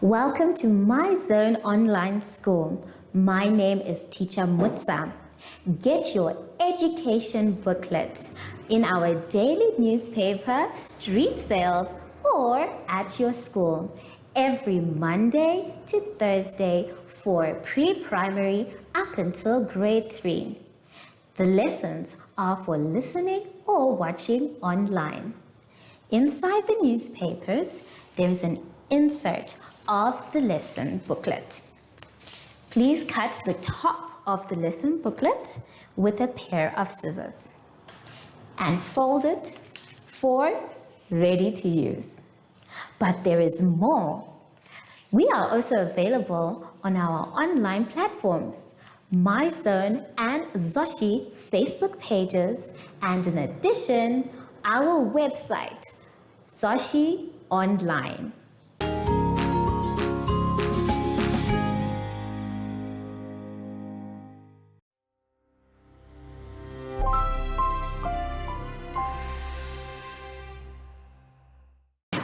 Welcome to My Zone Online School. My name is Teacher Mutsa. Get your education booklet in our daily newspaper, street sales, or at your school every Monday to Thursday for pre-primary up until grade 3. The lessons are for listening or watching online. Inside the newspapers, there is an insert of the lesson booklet. Please cut the top of the lesson booklet with a pair of scissors and fold it for ready to use. But there is more. We are also available on our online platforms, MyZone and Zoshi Facebook pages, and in addition, our website, Zoshi Online.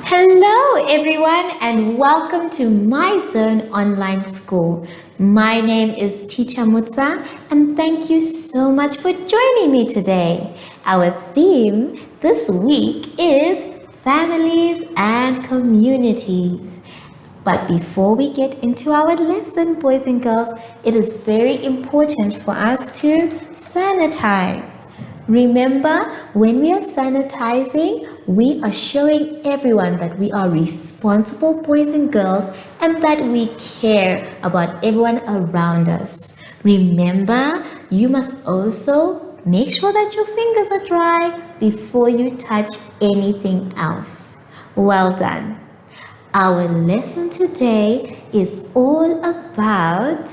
Hello everyone and welcome to My Zone Online School. My name is Teacher Mutsa and thank you so much for joining me today. Our theme this week is families and communities. But before we get into our lesson, boys and girls, it is very important for us to sanitize. Remember, when we are sanitizing, we are showing everyone that we are responsible boys and girls and that we care about everyone around us. Remember, you must also make sure that your fingers are dry before you touch anything else. Well done. Our lesson today is all about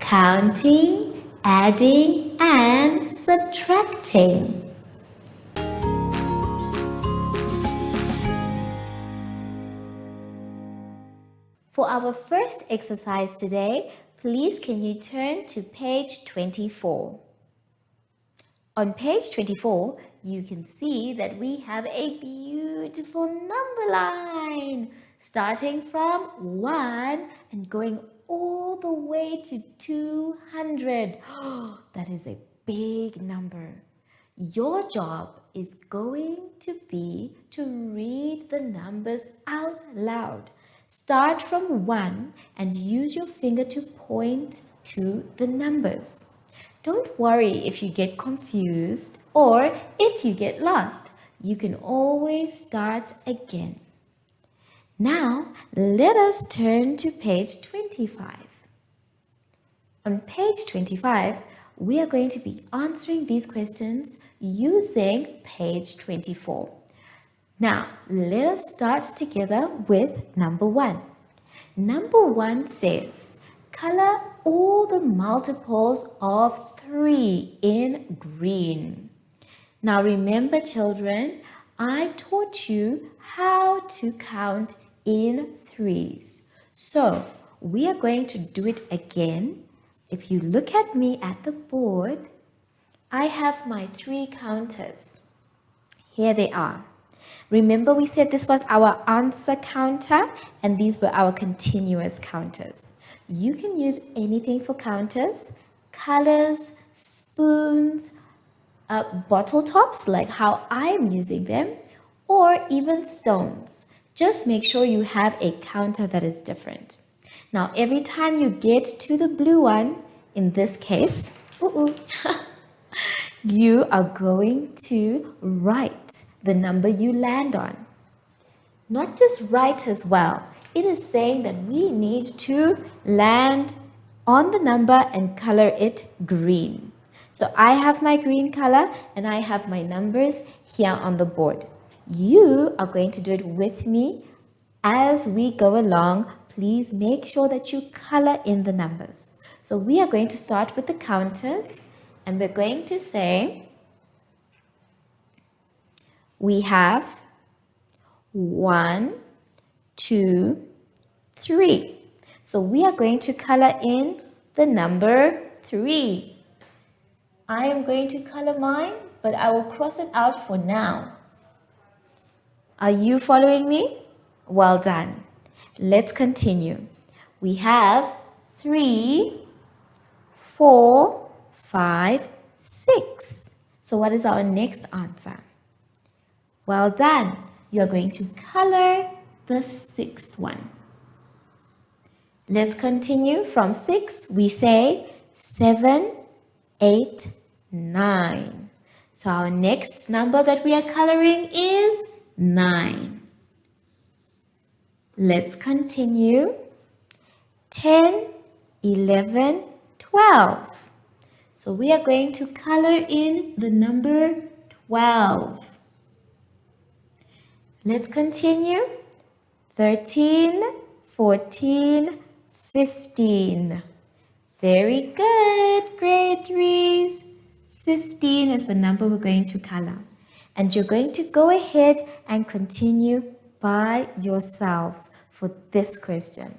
counting, adding, and subtracting. For our first exercise today, please can you turn to page 24. On page 24, you can see that we have a beautiful number line starting from 1 and going all the way to 200. That is a big number. Your job is going to be to read the numbers out loud. Start from 1 and use your finger to point to the numbers. Don't worry if you get confused or if you get lost. You can always start again. Now, let us turn to page 25. On page 25, we are going to be answering these questions using page 24. Now, let us start together with number 1. Number 1 says, color all the multiples of 3 in green. Now remember children, I taught you how to count in 3s. So we are going to do it again. If you look at me at the board, I have my 3 counters. Here they are. Remember we said this was our answer counter and these were our continuous counters. You can use anything for counters, colors, spoons, bottle tops like how I'm using them, or even stones. Just make sure you have a counter that is different. Now every time you get to the blue one, in this case, you are going to write the number you land on. Not just write as well. It is saying that we need to land on the number and color it green. So I have my green color and I have my numbers here on the board. You are going to do it with me as we go along. Please make sure that you color in the numbers. So we are going to start with the counters and we're going to say we have 1, 2, 3. So we are going to color in the number 3. I am going to color mine, but I will cross it out for now. Are you following me? Well done. Let's continue. We have 3, 4, 5, 6. So what is our next answer? Well done. You are going to color the 6th one. Let's continue. From 6, we say 7, 8, 9. So our next number that we are coloring is 9. Let's continue. 10, 11, 12. So we are going to color in the number 12. Let's continue. 13, 14, 15. Very good, grade 3s. 15 is the number we're going to color. And you're going to go ahead and continue by yourselves for this question.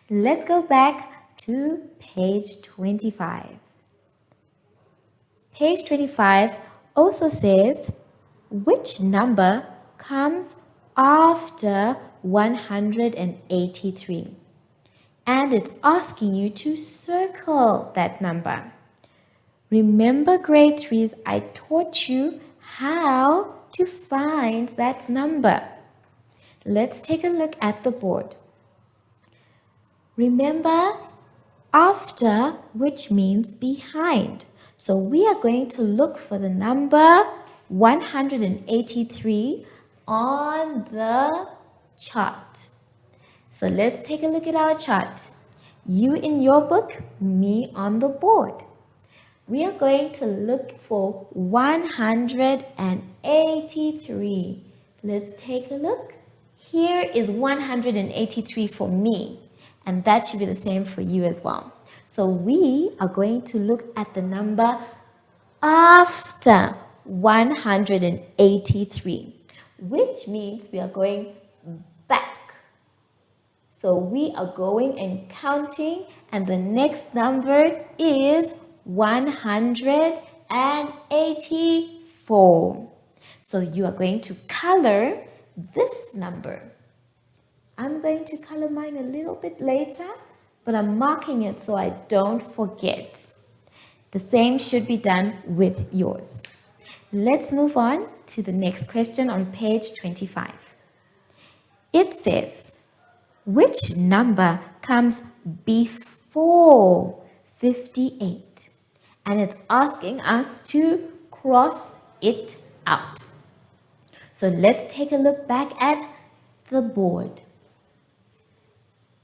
Let's go back to page 25. Page 25 also says, which number comes after 183? And it's asking you to circle that number. Remember, grade 3s, I taught you how to find that number. Let's take a look at the board. Remember, after, which means behind. So we are going to look for the number 183 on the chart. So let's take a look at our chart. You in your book, me on the board. We are going to look for 183. Let's take a look. Here is 183 for me, and that should be the same for you as well. So we are going to look at the number after 183, which means we are going back. So we are going and counting, and the next number is 184. So you are going to color this number. I'm going to color mine a little bit later, but I'm marking it so I don't forget. The same should be done with yours. Let's move on to the next question on page 25. It says, which number comes before 58? And it's asking us to cross it out. So let's take a look back at the board.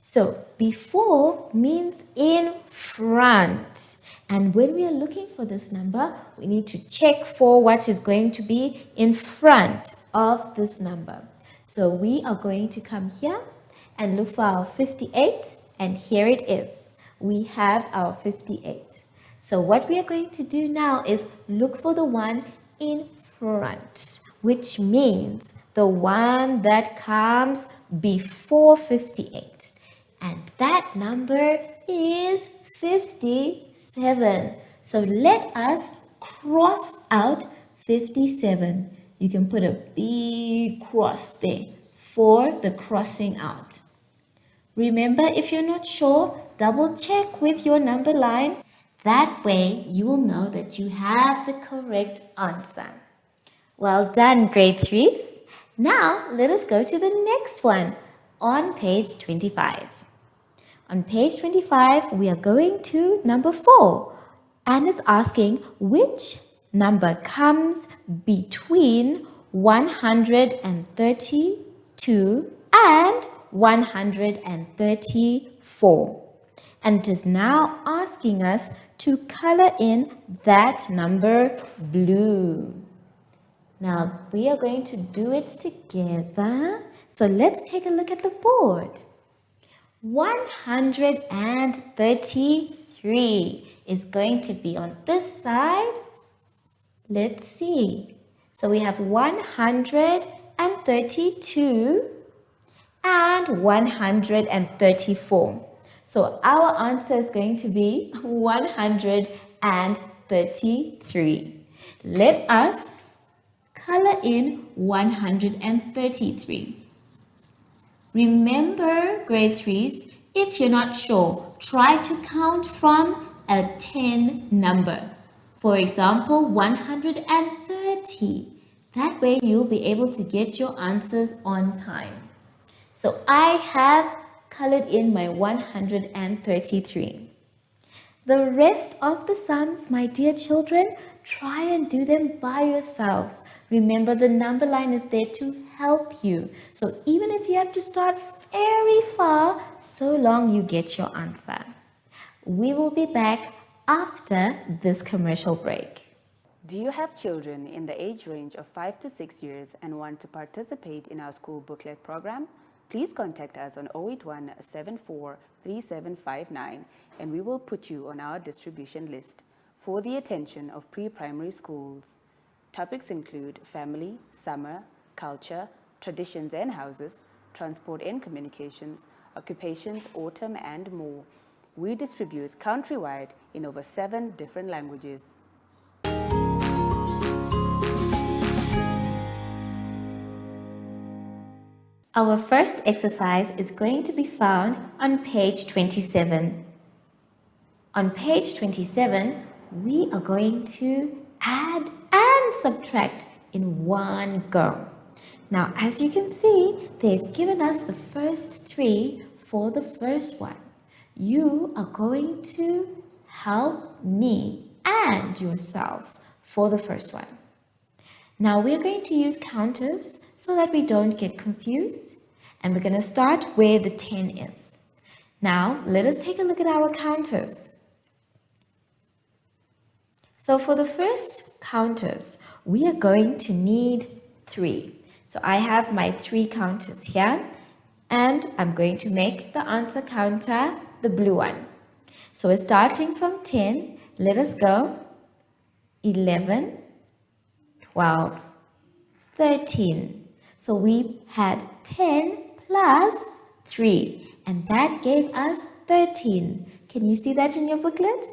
So before means in front. And when we are looking for this number, we need to check for what is going to be in front of this number. So we are going to come here and look for our 58, and here it is. We have our 58. So what we are going to do now is look for the one in front, which means the one that comes before 58. And that number is 57. So let us cross out 57. You can put a big cross there for the crossing out. Remember, if you're not sure, double check with your number line. That way you will know that you have the correct answer. Well done, grade 3s. Now let us go to the next one on page 25. On page 25, we are going to number 4, and it's asking which number comes between 132 and 134. And it is now asking us to color in that number blue. Now, we are going to do it together. So let's take a look at the board. 133 is going to be on this side. Let's see. So we have 132 and 134. So our answer is going to be 133. Let us color in 133. Remember, grade 3s, if you're not sure, try to count from a 10 number. For example, 130. That way you'll be able to get your answers on time. So I have colored in my 133. The rest of the sums, my dear children, try and do them by yourselves. Remember, the number line is there to help you. So even if you have to start very far, so long you get your answer. We will be back after this commercial break. Do you have children in the age range of 5 to 6 years and want to participate in our school booklet program? Please contact us on 081 74 3759 and we will put you on our distribution list for the attention of pre-primary schools. Topics include family, summer, culture, traditions and houses, transport and communications, occupations, autumn and more. We distribute countrywide in over 7 different languages. Our first exercise is going to be found on page 27. On page 27, we are going to add and subtract in one go. Now, as you can see, they've given us the first 3 for the first one. You are going to help me and yourselves for the first one. Now we're going to use counters so that we don't get confused, and we're going to start where the 10 is. Now let us take a look at our counters. So for the first counters, we are going to need 3. So I have my 3 counters here, and I'm going to make the answer counter the blue one. So we're starting from 10. Let us go 11, 12, 13. So we had 10 plus 3, and that gave us 13. Can you see that in your booklet?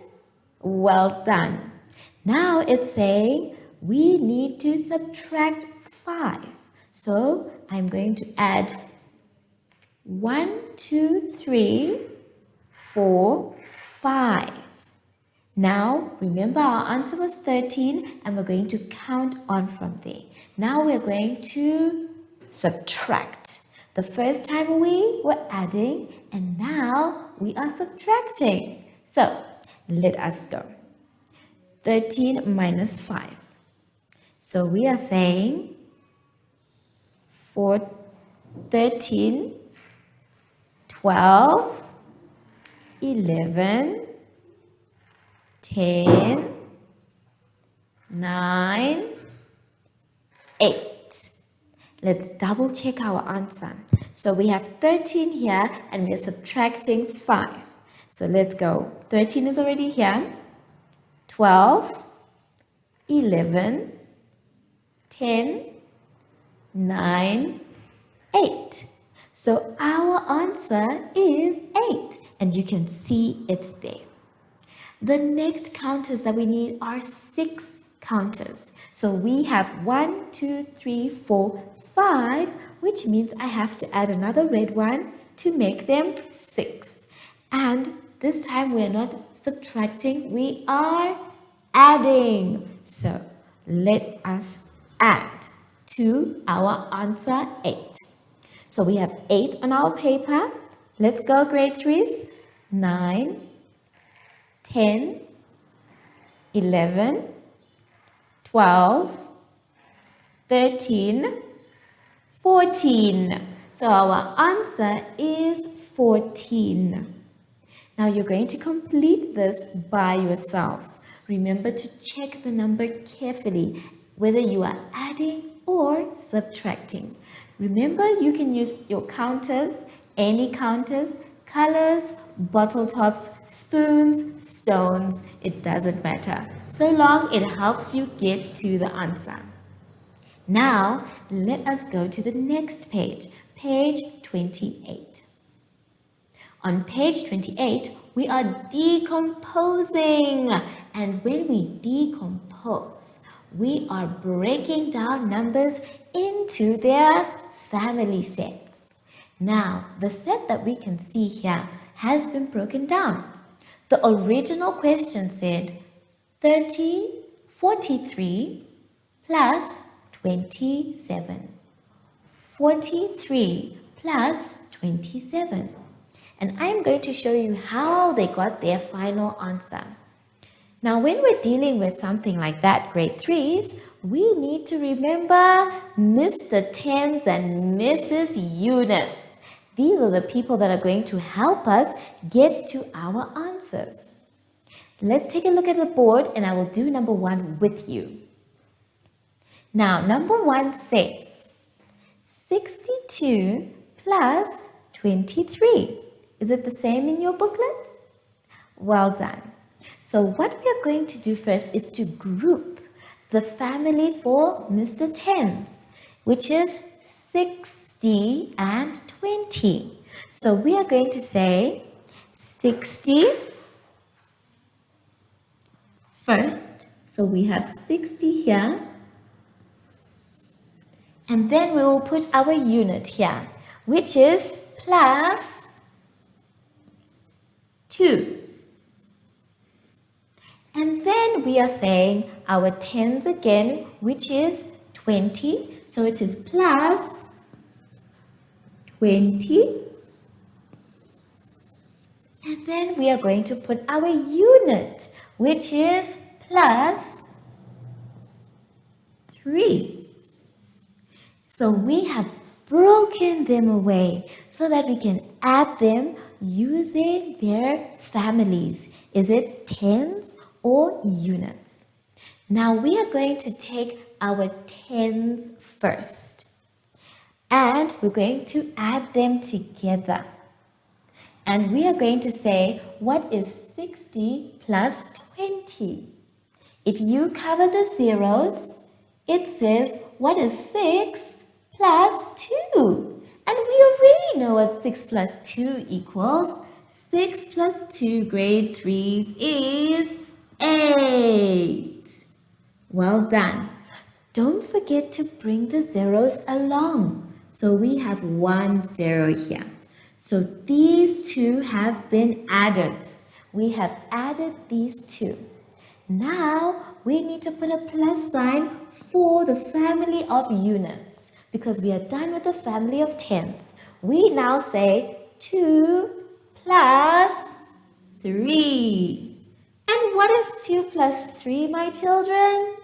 Well done. Now it's saying we need to subtract 5. So I'm going to add 1, 2, 3, 4, 5. Now, remember our answer was 13 and we're going to count on from there. Now we're going to subtract. The first time we were adding and now we are subtracting. So, let us go. 13 minus 5. So we are saying for 13, 12, 11, 10, 9, 8. Let's double check our answer. So we have 13 here and we're subtracting 5. So let's go. 13 is already here. 12, 11, 10, 9, 8. So our answer is 8 and you can see it there. The next counters that we need are 6 counters. So we have 1, 2, 3, 4, 5, which means I have to add another red one to make them 6. And this time we're not subtracting, we are adding. So let us add to our answer 8. So we have 8 on our paper. Let's go, grade 3s. 9, 10, 11, 12, 13, 14. So our answer is 14. Now you're going to complete this by yourselves. Remember to check the number carefully, whether you are adding or subtracting. Remember, you can use your counters, any counters, colors, bottle tops, spoons, stones, it doesn't matter. So long it helps you get to the answer. Now, let us go to the next page, page 28. On page 28, we are decomposing. And when we decompose, we are breaking down numbers into their family sets. Now, the set that we can see here has been broken down. The original question said 43 plus 27. 43 plus 27. And I'm going to show you how they got their final answer. Now, when we're dealing with something like that, grade 3s, we need to remember Mr. Tens and Mrs. Units. These are the people that are going to help us get to our answers. Let's take a look at the board and I will do number 1 with you. Now, number 1 says 62 plus 23. Is it the same in your booklet? Well done. So what we are going to do first is to group the family for Mr. Tens, which is 60 and 20. So we are going to say 60 first. So we have 60 here. And then we will put our unit here, which is plus 2. And then we are saying our tens again, which is 20. So it is plus 20. And then we are going to put our unit, which is plus 3. So we have broken them away so that we can add them using their families. Is it tens or units? Now we are going to take our tens first and we're going to add them together. And we are going to say, what is 60 plus 20? If you cover the zeros, it says, what is 6 plus 2? And we already know what 6 plus 2 equals. 6 plus 2, grade 3s, is 8. Well done. Don't forget to bring the zeros along. So we have 1 0 here. So these two have been added. We have added these two. Now we need to put a plus sign for the family of units because we are done with the family of tens. We now say 2 plus 3. And what is 2 plus 3, my children?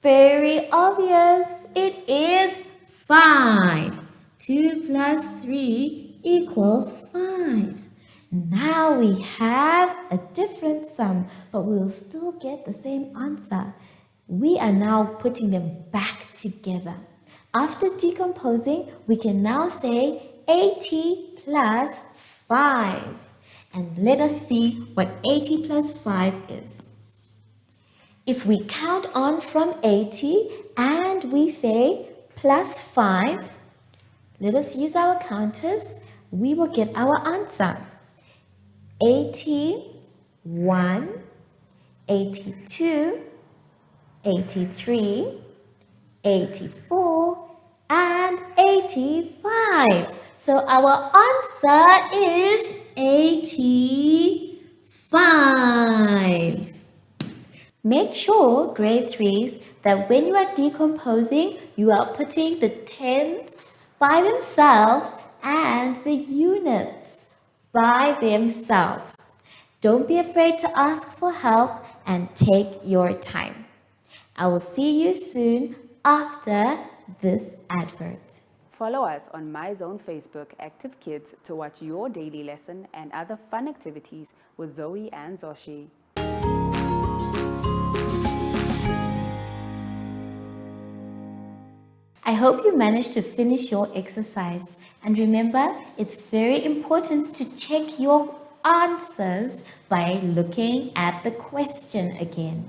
Very obvious. It is 5. 2 plus 3 equals 5. Now we have a different sum, but we will still get the same answer. We are now putting them back together. After decomposing, we can now say 80 plus 5. And let us see what 80 plus 5 is. If we count on from 80 and we say plus 5, let us use our counters. We will get our answer. 81, 82, 83, 84, and 85. So our answer is 85. Make sure, grade 3s, that when you are decomposing, you are putting the tens by themselves and the units by themselves. Don't be afraid to ask for help and take your time. I will see you soon after this advert. Follow us on MyZone Facebook Active Kids to watch your daily lesson and other fun activities with Zoe and Zoshi. I hope you managed to finish your exercise. And remember, it's very important to check your answers by looking at the question again.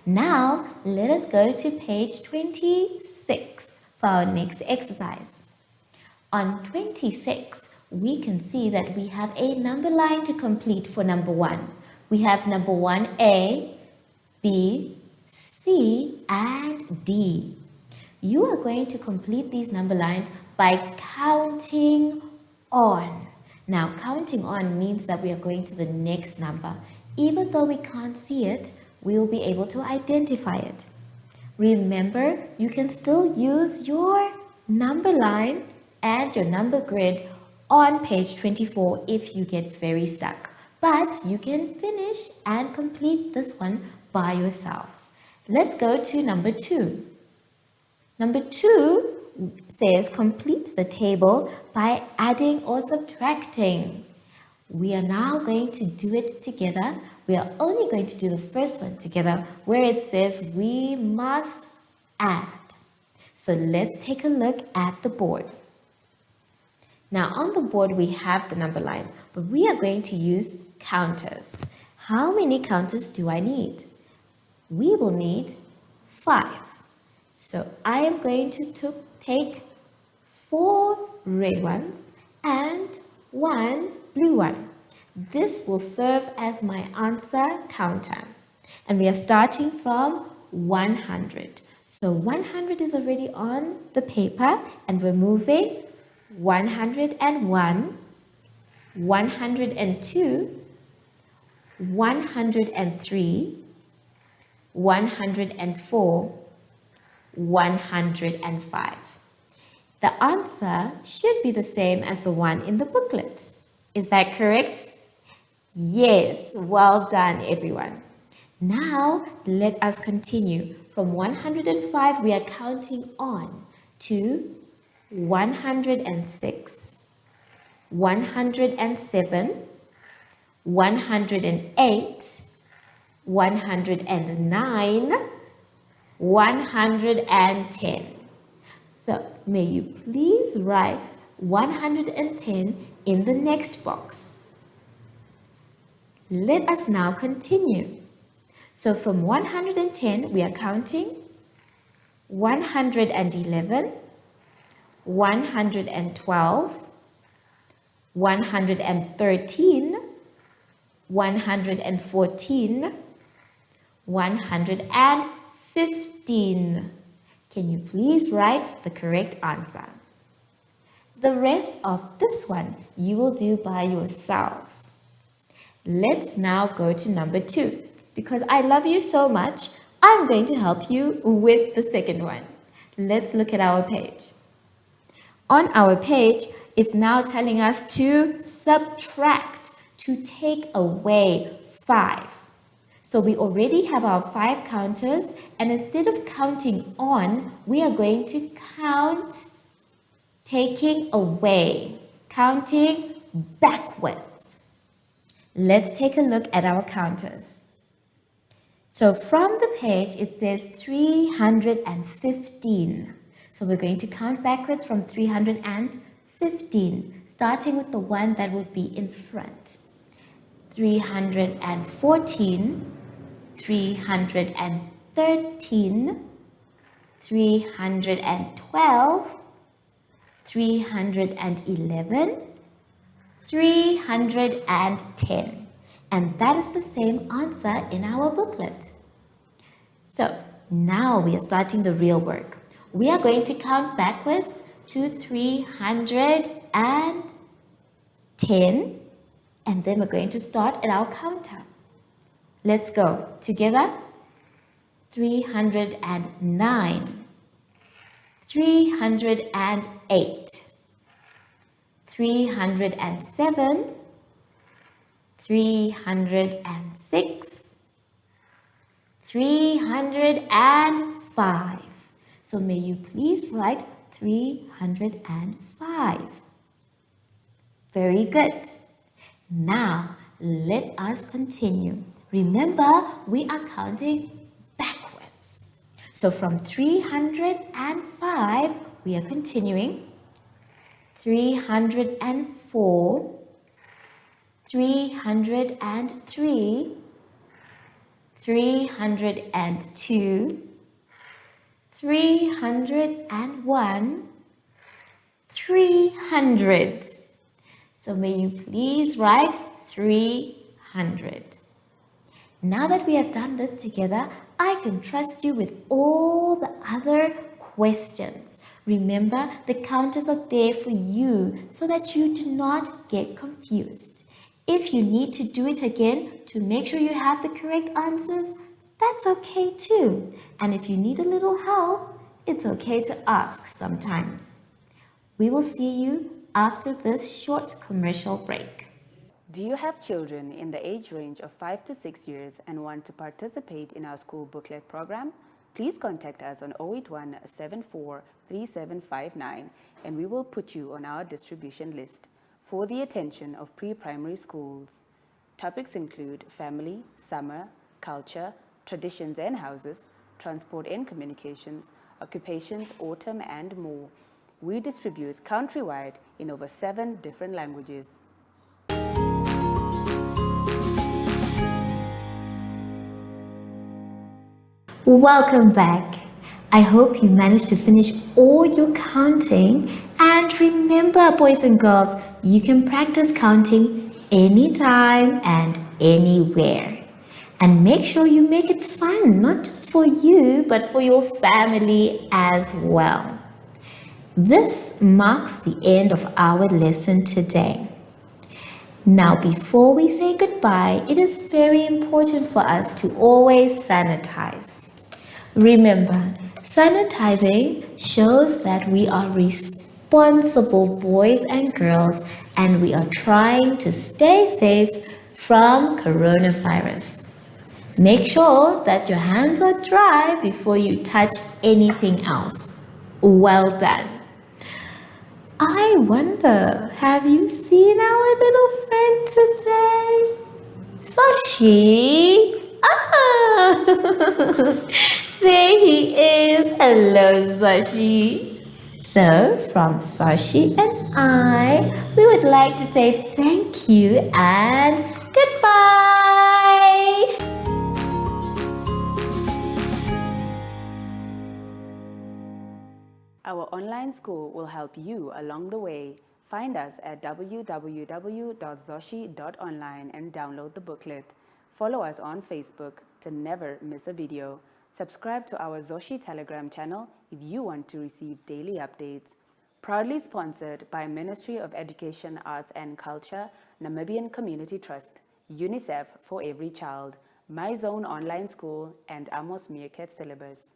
Now, let us go to page 26 for our next exercise. On 26, we can see that we have a number line to complete for number 1. We have number 1A, B, C, and D. You are going to complete these number lines by counting on. Now, counting on means that we are going to the next number. Even though we can't see it, we will be able to identify it. Remember, you can still use your number line and your number grid on page 24 if you get very stuck. But you can finish and complete this one by yourselves. Let's go to number 2. Number 2 says complete the table by adding or subtracting. We are now going to do it together. We are only going to do the first one together where it says we must add. So let's take a look at the board. Now on the board we have the number line, but we are going to use counters. How many counters do I need? We will need 5. So I am going to take 4 red ones and 1 blue one. This will serve as my answer counter. And we are starting from 100. So 100 is already on the paper and we're moving 101, 102, 103, 104, 105. The answer should be the same as the one in the booklet. Is that correct? Yes, well done everyone. Now let us continue. From 105 we are counting on to 106, 107, 108, 109, 110. So may you please write 110 in the next box. Let us now continue. So from 110 we are counting 111, 112, 113, 114, 115. Can you please write the correct answer? The rest of this one you will do by yourselves. Let's now go to number 2. Because I love you so much, I'm going to help you with the second one. Let's look at our page. On our page, it's now telling us to subtract, to take away 5. So we already have our 5 counters, and instead of counting on, we are going to count taking away, counting backwards. Let's take a look at our counters. So from the page, it says 315. So we're going to count backwards from 315, starting with the one that would be in front. 314, 313, 312, 311, 310. And that is the same answer in our booklet. So now we are starting the real work. We are going to count backwards to 310, and then we're going to start at our counter. Let's go. Together. 309, 308, 307, 306, 305. So may you please write 305. Very good. Now let us continue. Remember, we are counting backwards. So from 305, we are continuing. 304, 303, 302, 301, 300. So may you please write 300. Now that we have done this together, I can trust you with all the other questions. Remember, the counters are there for you so that you do not get confused. If you need to do it again to make sure you have the correct answers, that's okay too. And if you need a little help, it's okay to ask sometimes. We will see you after this short commercial break. Do you have children in the age range of 5 to 6 years and want to participate in our school booklet program? Please contact us on 081 74 3759 and we will put you on our distribution list for the attention of pre-primary schools. Topics include family, summer, culture, traditions and houses, transport and communications, occupations, autumn and more. We distribute countrywide in over 7 different languages. Welcome back. I hope you managed to finish all your counting. And remember, boys and girls, you can practice counting anytime and anywhere. And make sure you make it fun, not just for you, but for your family as well. This marks the end of our lesson today. Now, before we say goodbye, it is very important for us to always sanitize. Remember, sanitizing shows that we are responsible boys and girls and we are trying to stay safe from coronavirus. Make sure that your hands are dry before you touch anything else. Well done. I wonder, have you seen our little friend today? Sashi? Ah! There he is. Hello, Sashi. So, from Sashi and I, we would like to say thank you and goodbye. Our online school will help you along the way. Find us at www.zoshi.online and download the booklet. Follow us on Facebook to never miss a video. Subscribe to our Zoshi Telegram channel if you want to receive daily updates. Proudly sponsored by Ministry of Education, Arts and Culture, Namibian Community Trust, UNICEF for Every Child, My Zone Online School and Amos Meerkat Syllabus.